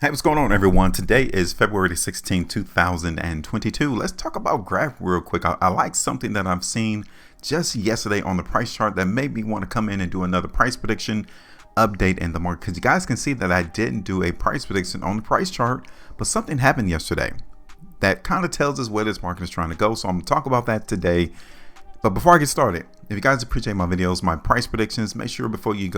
Hey, what's going on, everyone? Today is February 16, 2022. Let's talk about graph real quick. I like something that I've seen just yesterday on the price chart that made me want to come in and do another price prediction update in the market, because you guys can see that I didn't do a price prediction on the price chart, but something happened yesterday that kind of tells us where this market is trying to go. So I'm going to talk about that today. But before I get started, if you guys appreciate my videos, my price predictions, make sure before you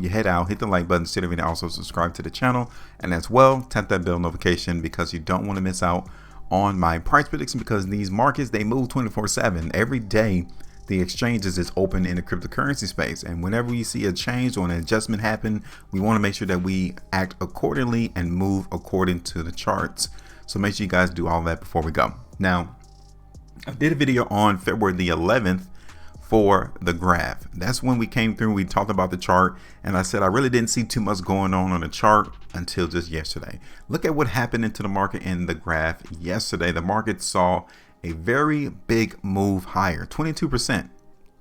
head out, hit the like button, and also subscribe to the channel. And as well, tap that bell notification because you don't want to miss out on my price prediction, because these markets, they move 24/7. Every day, the exchanges is open in the cryptocurrency space. And whenever you see a change or an adjustment happen, we want to make sure that we act accordingly and move according to the charts. So make sure you guys do all that before we go. Now, I did a video on February the 11th for the graph. That's when we came through, we talked about the chart, and I said I really didn't see too much going on the chart until just yesterday. Look at what happened into the market in the graph yesterday. The market saw a very big move higher, 22%.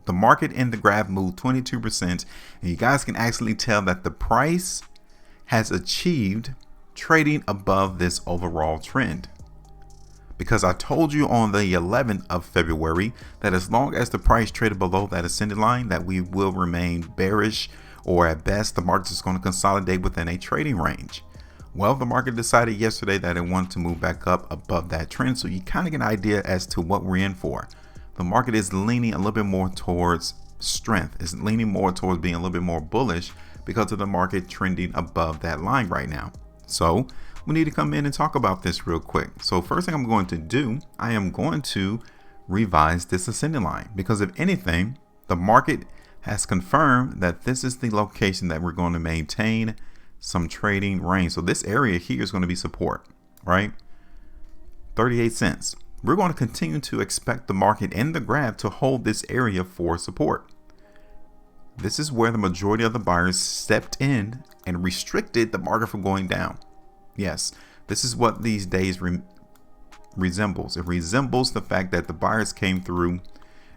The market in the graph moved 22%, and you guys can actually tell that the price has achieved trading above this overall trend. Because I told you on the 11th of February that as long as the price traded below that ascended line, that we will remain bearish, or at best the market is going to consolidate within a trading range. Well, the market decided yesterday that it wanted to move back up above that trend, so you kind of get an idea as to what we're in for. The market is leaning a little bit more towards strength. It's leaning more towards being a little bit more bullish because of the market trending above that line right now. So we need to come in and talk about this real quick. So first thing I'm going to do, I am going to revise this ascending line, because if anything, the market has confirmed that this is the location that we're going to maintain some trading range. So this area here is going to be support, right? 38 cents. We're going to continue to expect the market in the graph to hold this area for support. This is where the majority of the buyers stepped in and restricted the market from going down. Yes, this is what these days resembles. It resembles the fact that the buyers came through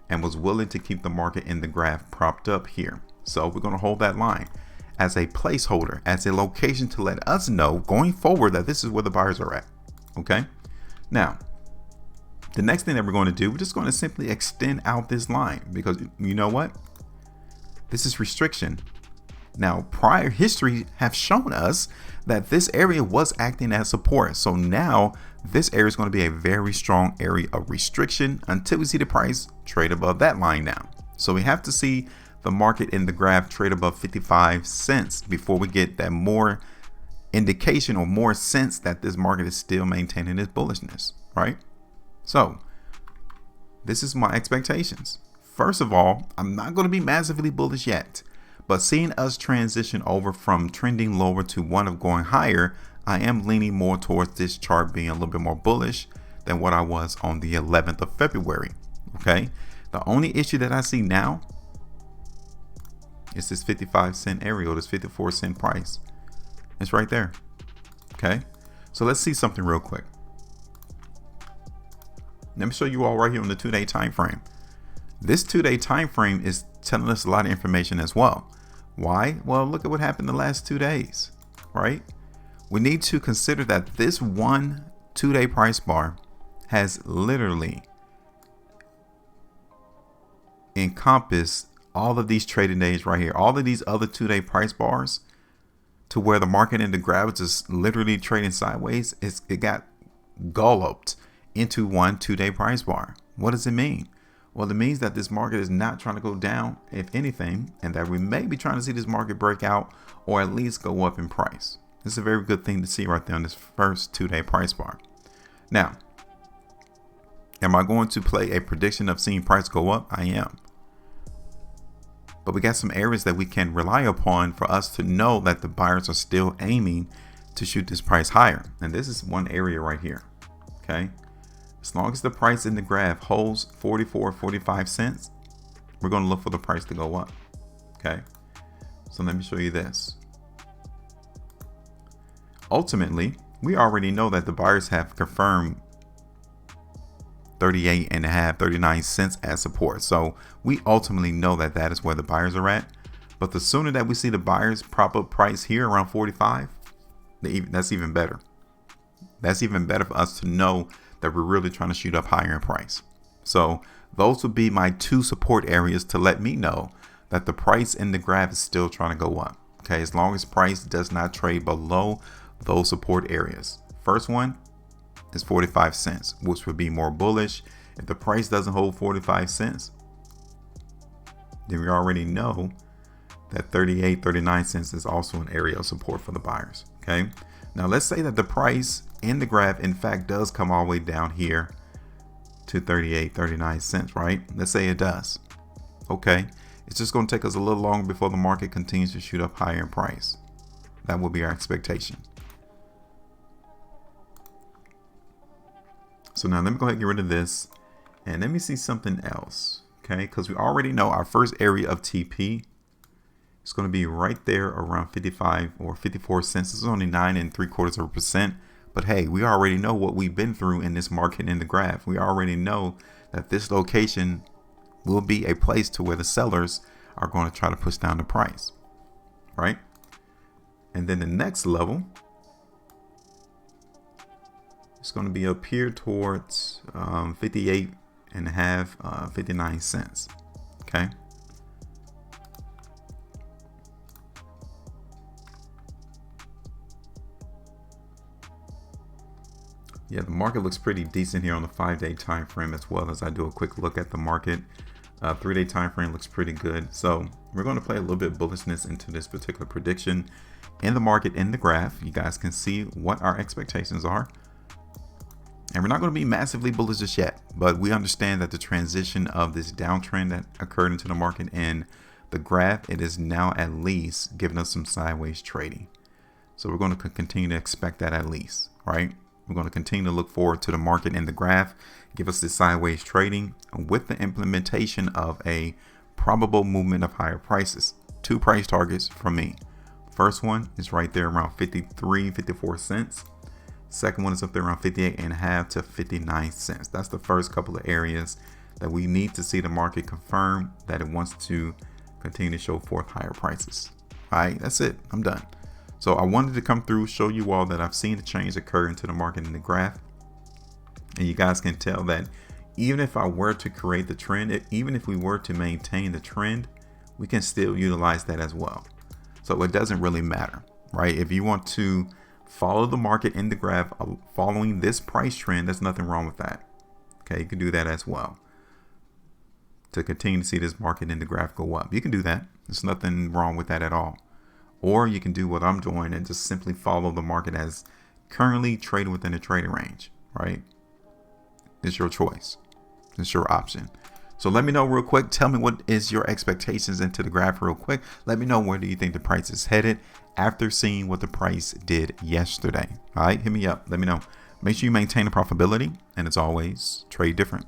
and was willing to keep the market in the graph propped up here. So we're going to hold that line as a placeholder, as a location to let us know going forward that this is where the buyers are at. Okay. Now, the next thing that we're going to do, we're just going to simply extend out this line, because you know what? This is restriction. Now, prior history have shown us that this area was acting as support. So now this area is going to be a very strong area of restriction until we see the price trade above that line now. So we have to see the market in the graph trade above 55 cents before we get that more indication or more sense that this market is still maintaining its bullishness, right? So this is my expectations. First of all, I'm not going to be massively bullish yet. But seeing us transition over from trending lower to one of going higher, I am leaning more towards this chart being a little bit more bullish than what I was on the 11th of February. Okay. The only issue that I see now is this 55 cent area, or this 54 cent price. It's right there. Okay. So let's see something real quick. Let me show you all right here on the 2-day time frame. This 2-day time frame is telling us a lot of information as well. Why? Well, look at what happened the last 2 days, right? We need to consider that this one 2-day price bar has literally encompassed all of these trading days right here, all of these other 2-day price bars, to where the market in the graph is just literally trading sideways. It got galloped into one 2-day price bar. What does it mean? Well, it means that this market is not trying to go down, if anything, and that we may be trying to see this market break out or at least go up in price. This is a very good thing to see right there on this first 2-day price bar. Now, am I going to play a prediction of seeing price go up? I am. But we got some areas that we can rely upon for us to know that the buyers are still aiming to shoot this price higher. And this is one area right here. Okay. As long as the price in the graph holds 45 cents, we're going to look for the price to go up. Okay. So let me show you this. Ultimately, we already know that the buyers have confirmed 39 cents as support. So we ultimately know that that is where the buyers are at. But the sooner that we see the buyers prop up price here around 45, That's even better. That's even better for us to know that we're really trying to shoot up higher in price. So those would be my two support areas to let me know that the price in the graph is still trying to go up. Okay, as long as price does not trade below those support areas. First one is 45 cents, which would be more bullish. If the price doesn't hold 45 cents, then we already know that 38, 39 cents is also an area of support for the buyers. Okay, now let's say that the price in the graph in fact does come all the way down here to 38, 39 cents, right? Let's say it does. Okay, it's just going to take us a little longer before the market continues to shoot up higher in price. That will be our expectation. So now let me go ahead and get rid of this and let me see something else. Okay, because we already know our first area of TP is going to be right there around 55 or 54 cents. This is only 9.75%. But hey, we already know what we've been through in this market in the graph. We already know that this location will be a place to where the sellers are going to try to push down the price, right? And then the next level is going to be up here towards 58.5, 59 cents. Okay. Yeah, the market looks pretty decent here on the 5-day time frame, as well as I do a quick look at the market. 3-day time frame looks pretty good. So we're going to play a little bit of bullishness into this particular prediction in the market in the graph. You guys can see what our expectations are. And we're not going to be massively bullish just yet, but we understand that the transition of this downtrend that occurred into the market in the graph, it is now at least giving us some sideways trading. So we're going to continue to expect that at least, right? We're going to continue to look forward to the market in the graph, give us this sideways trading with the implementation of a probable movement of higher prices. Two price targets from me. First one is right there around 53, 54 cents. Second one is up there around 58.5 to 59 cents. That's the first couple of areas that we need to see the market confirm that it wants to continue to show forth higher prices. All right, that's it. I'm done. So I wanted to come through, show you all that I've seen the change occur into the market in the graph. And you guys can tell that even if I were to create the trend, even if we were to maintain the trend, we can still utilize that as well. So it doesn't really matter, right? If you want to follow the market in the graph following this price trend, there's nothing wrong with that. Okay, you can do that as well to continue to see this market in the graph go up. You can do that. There's nothing wrong with that at all. Or you can do what I'm doing and just simply follow the market as currently trading within a trading range, right? It's your choice. It's your option. So let me know real quick. Tell me what is your expectations into the graph real quick. Let me know where do you think the price is headed after seeing what the price did yesterday. All right, hit me up. Let me know. Make sure you maintain the profitability. And as always, trade different.